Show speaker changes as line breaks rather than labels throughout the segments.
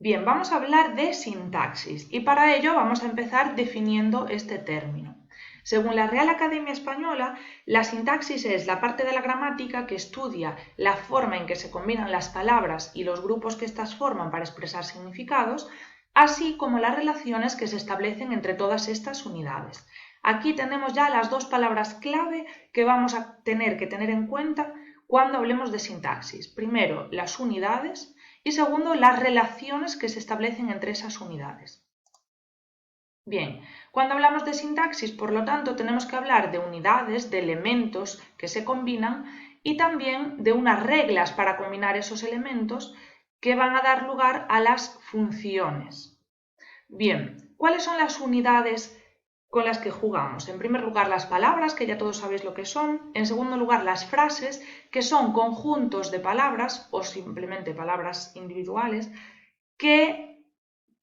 Bien, vamos a hablar de sintaxis y para ello vamos a empezar definiendo este término. Según la Real Academia Española, la sintaxis es la parte de la gramática que estudia la forma en que se combinan las palabras y los grupos que éstas forman para expresar significados, así como las relaciones que se establecen entre todas estas unidades. Aquí tenemos ya las dos palabras clave que vamos a tener que tener en cuenta cuando hablemos de sintaxis. Primero, las unidades y segundo, las relaciones que se establecen entre esas unidades. Bien, cuando hablamos de sintaxis, por lo tanto, tenemos que hablar de unidades, de elementos que se combinan y también de unas reglas para combinar esos elementos que van a dar lugar a las funciones. Bien, ¿cuáles son las unidades con las que jugamos? En primer lugar, las palabras, que ya todos sabéis lo que son. En segundo lugar, las frases, que son conjuntos de palabras o simplemente palabras individuales que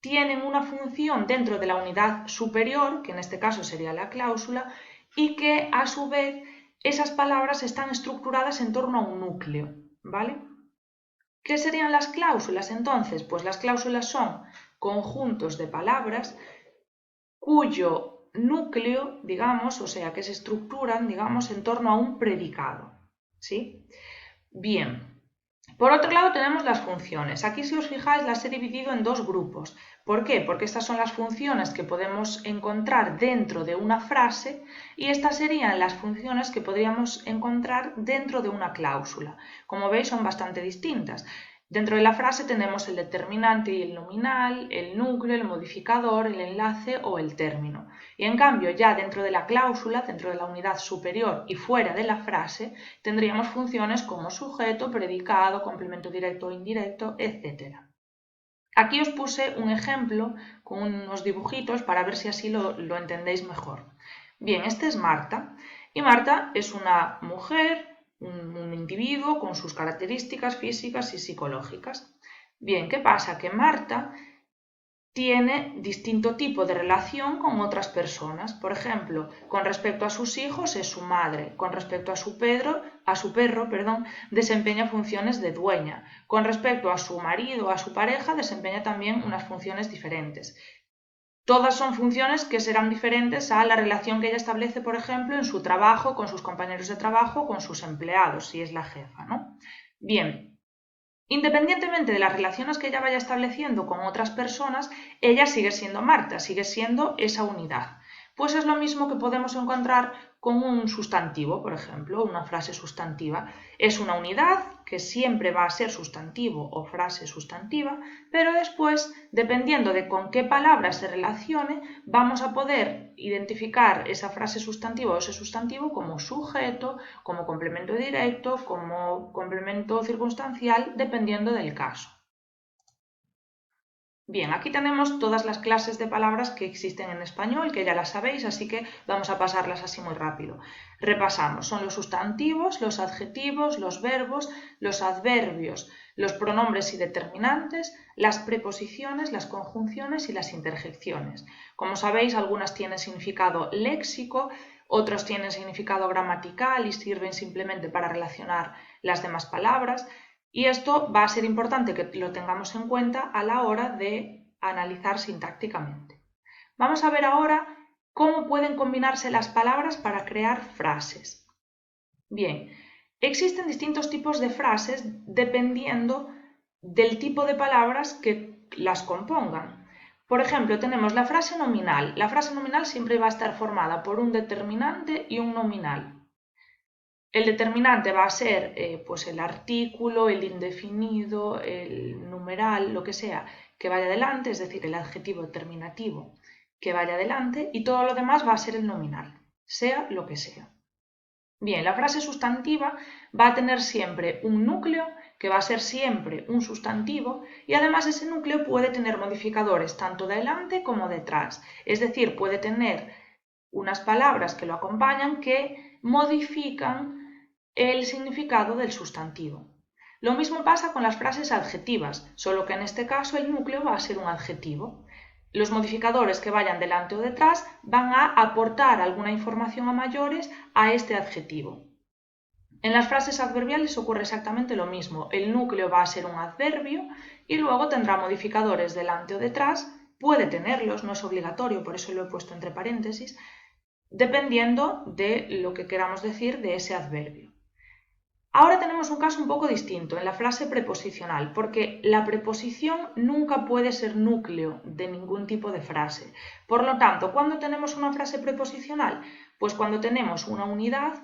tienen una función dentro de la unidad superior, que en este caso sería la cláusula, y que a su vez esas palabras están estructuradas en torno a un núcleo, ¿vale? ¿Qué serían las cláusulas entonces? Pues las cláusulas son conjuntos de palabras cuyo núcleo, digamos, o sea, que se estructuran, digamos, en torno a un predicado, ¿sí? Bien, por otro lado tenemos las funciones. Aquí, si os fijáis, las he dividido en dos grupos. ¿Por qué? Porque estas son las funciones que podemos encontrar dentro de una frase y estas serían las funciones que podríamos encontrar dentro de una cláusula. Como veis, son bastante distintas. Dentro de la frase tenemos el determinante y el nominal, el núcleo, el modificador, el enlace o el término. Y en cambio, ya dentro de la cláusula, dentro de la unidad superior y fuera de la frase, tendríamos funciones como sujeto, predicado, complemento directo o indirecto, etc. Aquí os puse un ejemplo con unos dibujitos para ver si así lo entendéis mejor. Bien, este es Marta y Marta es una mujer, un individuo con sus características físicas y psicológicas. Bien, ¿qué pasa? Que Marta tiene distinto tipo de relación con otras personas. Por ejemplo, con respecto a sus hijos es su madre, con respecto a su perro, desempeña funciones de dueña, con respecto a su marido o a su pareja desempeña también unas funciones diferentes. Todas son funciones que serán diferentes a la relación que ella establece, por ejemplo, en su trabajo, con sus compañeros de trabajo, con sus empleados, si es la jefa, ¿no? Bien, independientemente de las relaciones que ella vaya estableciendo con otras personas, ella sigue siendo Marta, sigue siendo esa unidad. Pues es lo mismo que podemos encontrar con un sustantivo, por ejemplo, una frase sustantiva. Es una unidad que siempre va a ser sustantivo o frase sustantiva, pero después, dependiendo de con qué palabra se relacione, vamos a poder identificar esa frase sustantiva o ese sustantivo como sujeto, como complemento directo, como complemento circunstancial, dependiendo del caso. Bien, aquí tenemos todas las clases de palabras que existen en español, que ya las sabéis, así que vamos a pasarlas así muy rápido. Repasamos, son los sustantivos, los adjetivos, los verbos, los adverbios, los pronombres y determinantes, las preposiciones, las conjunciones y las interjecciones. Como sabéis, algunas tienen significado léxico, otros tienen significado gramatical y sirven simplemente para relacionar las demás palabras. Y esto va a ser importante que lo tengamos en cuenta a la hora de analizar sintácticamente. Vamos a ver ahora cómo pueden combinarse las palabras para crear frases. Bien, existen distintos tipos de frases dependiendo del tipo de palabras que las compongan. Por ejemplo, tenemos la frase nominal. La frase nominal siempre va a estar formada por un determinante y un nominal. El determinante va a ser pues el artículo, el indefinido, el numeral, lo que sea que vaya adelante, es decir, el adjetivo determinativo que vaya adelante, y todo lo demás va a ser el nominal, sea lo que sea. Bien, la frase sustantiva va a tener siempre un núcleo, que va a ser siempre un sustantivo, y además ese núcleo puede tener modificadores tanto de adelante como detrás, es decir, puede tener unas palabras que lo acompañan que modifican el significado del sustantivo. Lo mismo pasa con las frases adjetivas, solo que en este caso el núcleo va a ser un adjetivo. Los modificadores que vayan delante o detrás van a aportar alguna información a mayores a este adjetivo. En las frases adverbiales ocurre exactamente lo mismo. El núcleo va a ser un adverbio y luego tendrá modificadores delante o detrás. Puede tenerlos, no es obligatorio, por eso lo he puesto entre paréntesis, dependiendo de lo que queramos decir de ese adverbio. Ahora tenemos un caso un poco distinto en la frase preposicional, porque la preposición nunca puede ser núcleo de ningún tipo de frase. Por lo tanto, ¿cuándo tenemos una frase preposicional? Pues cuando tenemos una unidad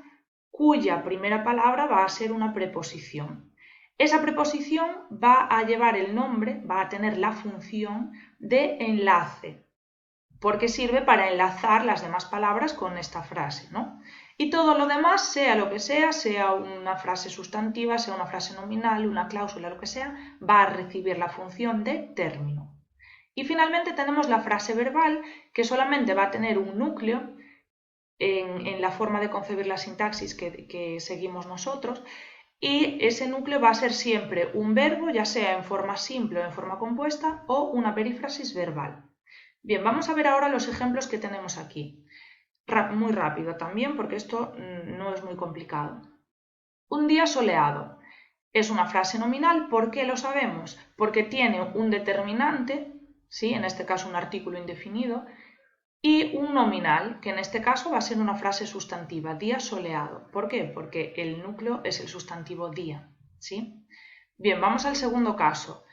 cuya primera palabra va a ser una preposición. Esa preposición va a llevar el nombre, va a tener la función de enlace, porque sirve para enlazar las demás palabras con esta frase, ¿no? Y todo lo demás, sea lo que sea una frase sustantiva, sea una frase nominal, una cláusula, lo que sea, va a recibir la función de término. Y finalmente tenemos la frase verbal, que solamente va a tener un núcleo en la forma de concebir la sintaxis que seguimos nosotros, y ese núcleo va a ser siempre un verbo, ya sea en forma simple o en forma compuesta, o una perífrasis verbal. Bien, vamos a ver ahora los ejemplos que tenemos aquí. Muy rápido también, porque esto no es muy complicado. Un día soleado. Es una frase nominal. ¿Por qué lo sabemos? Porque tiene un determinante, ¿sí? En este caso un artículo indefinido, y un nominal, que en este caso va a ser una frase sustantiva, día soleado. ¿Por qué? Porque el núcleo es el sustantivo día, ¿sí? Bien, vamos al segundo caso.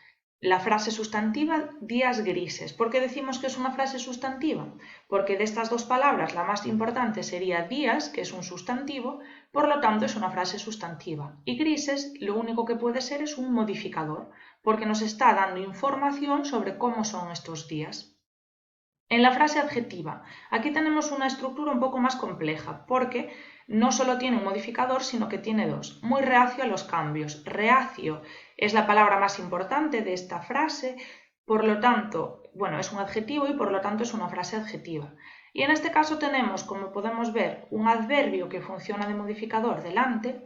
La frase sustantiva, días grises. ¿Por qué decimos que es una frase sustantiva? Porque de estas dos palabras la más importante sería días, que es un sustantivo, por lo tanto es una frase sustantiva. Y grises lo único que puede ser es un modificador, porque nos está dando información sobre cómo son estos días. En la frase adjetiva, aquí tenemos una estructura un poco más compleja, porque no solo tiene un modificador, sino que tiene dos. Muy reacio a los cambios. Reacio es la palabra más importante de esta frase, por lo tanto, bueno, es un adjetivo y por lo tanto es una frase adjetiva. Y en este caso tenemos, como podemos ver, un adverbio que funciona de modificador delante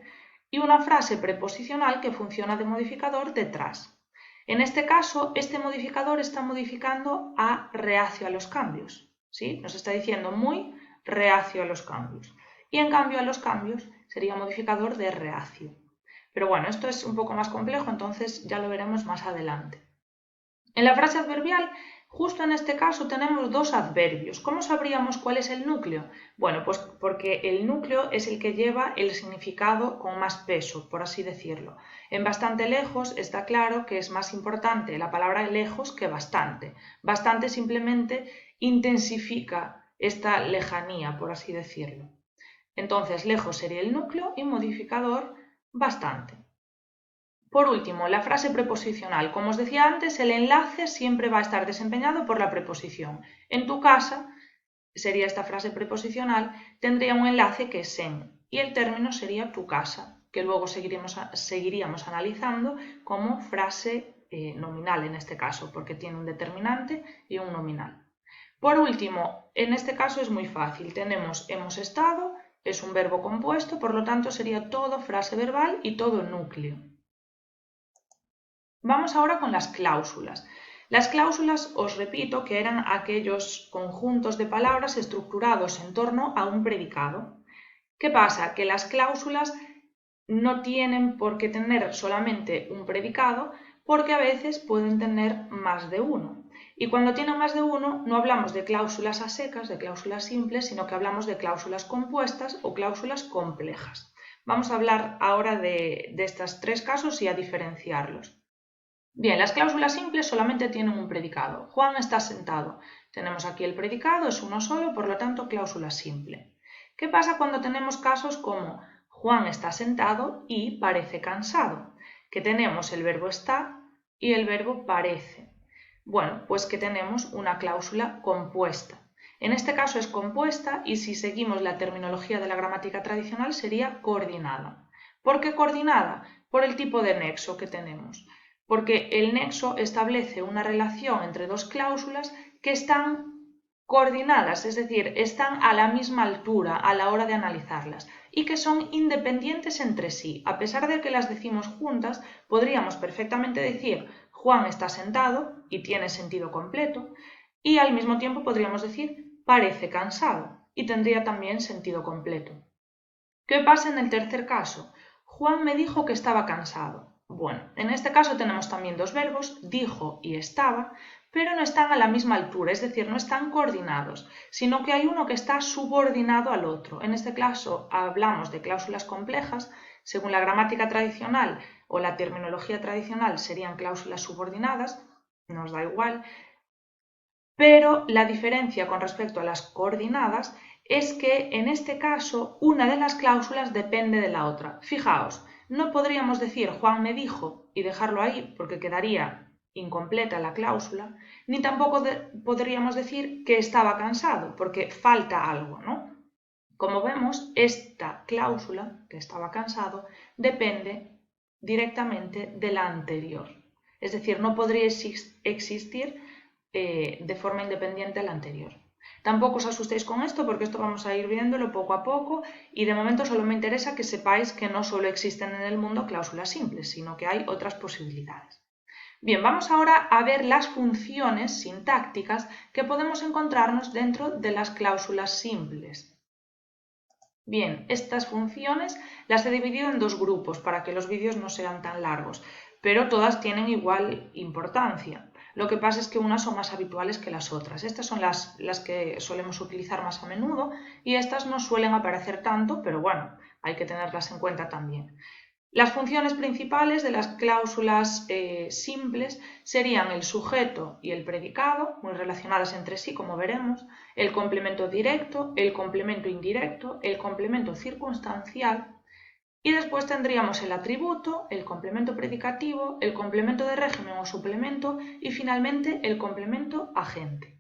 y una frase preposicional que funciona de modificador detrás. En este caso, este modificador está modificando a reacio a los cambios, ¿sí? Nos está diciendo muy reacio a los cambios. Y en cambio a los cambios sería modificador de reacio. Pero bueno, esto es un poco más complejo, entonces ya lo veremos más adelante. En la frase adverbial, justo en este caso tenemos dos adverbios. ¿Cómo sabríamos cuál es el núcleo? Bueno, pues porque el núcleo es el que lleva el significado con más peso, por así decirlo. En bastante lejos está claro que es más importante la palabra lejos que bastante. Bastante simplemente intensifica esta lejanía, por así decirlo. Entonces, lejos sería el núcleo y modificador bastante. Por último, la frase preposicional. Como os decía antes, el enlace siempre va a estar desempeñado por la preposición. En tu casa, sería esta frase preposicional, tendría un enlace que es en y el término sería tu casa, que luego seguiríamos analizando como frase nominal en este caso, porque tiene un determinante y un nominal. Por último, en este caso es muy fácil. Tenemos hemos estado, es un verbo compuesto, por lo tanto sería todo frase verbal y todo núcleo. Vamos ahora con las cláusulas. Las cláusulas, os repito, que eran aquellos conjuntos de palabras estructurados en torno a un predicado. ¿Qué pasa? Que las cláusulas no tienen por qué tener solamente un predicado, porque a veces pueden tener más de uno. Y cuando tienen más de uno, no hablamos de cláusulas a secas, de cláusulas simples, sino que hablamos de cláusulas compuestas o cláusulas complejas. Vamos a hablar ahora de estos tres casos y a diferenciarlos. Bien, las cláusulas simples solamente tienen un predicado. Juan está sentado. Tenemos aquí el predicado, es uno solo, por lo tanto, cláusula simple. ¿Qué pasa cuando tenemos casos como Juan está sentado y parece cansado? Que tenemos el verbo está y el verbo parece. Bueno, pues que tenemos una cláusula compuesta. En este caso es compuesta y si seguimos la terminología de la gramática tradicional sería coordinada. ¿Por qué coordinada? Por el tipo de nexo que tenemos. Porque el nexo establece una relación entre dos cláusulas que están coordinadas, es decir, están a la misma altura a la hora de analizarlas y que son independientes entre sí. A pesar de que las decimos juntas, podríamos perfectamente decir Juan está sentado y tiene sentido completo y al mismo tiempo podríamos decir parece cansado y tendría también sentido completo. ¿Qué pasa en el tercer caso? Juan me dijo que estaba cansado. Bueno, en este caso tenemos también dos verbos, dijo y estaba, pero no están a la misma altura, es decir, no están coordinados, sino que hay uno que está subordinado al otro. En este caso hablamos de cláusulas complejas. Según la gramática tradicional o la terminología tradicional serían cláusulas subordinadas, nos da igual, pero la diferencia con respecto a las coordinadas es que en este caso una de las cláusulas depende de la otra. Fijaos, no podríamos decir Juan me dijo y dejarlo ahí porque quedaría incompleta la cláusula, ni tampoco podríamos decir que estaba cansado porque falta algo, ¿no? Como vemos, esta cláusula, que estaba cansado, depende directamente de la anterior. Es decir, no podría existir de forma independiente a la anterior. Tampoco os asustéis con esto porque esto vamos a ir viéndolo poco a poco y de momento solo me interesa que sepáis que no solo existen en el mundo cláusulas simples, sino que hay otras posibilidades. Bien, vamos ahora a ver las funciones sintácticas que podemos encontrarnos dentro de las cláusulas simples. Bien, estas funciones las he dividido en dos grupos para que los vídeos no sean tan largos, pero todas tienen igual importancia. Lo que pasa es que unas son más habituales que las otras. Estas son las que solemos utilizar más a menudo y estas no suelen aparecer tanto, pero bueno, hay que tenerlas en cuenta también. Las funciones principales de las cláusulas simples serían el sujeto y el predicado, muy relacionadas entre sí, como veremos, el complemento directo, el complemento indirecto, el complemento circunstancial y después tendríamos el atributo, el complemento predicativo, el complemento de régimen o suplemento y finalmente el complemento agente.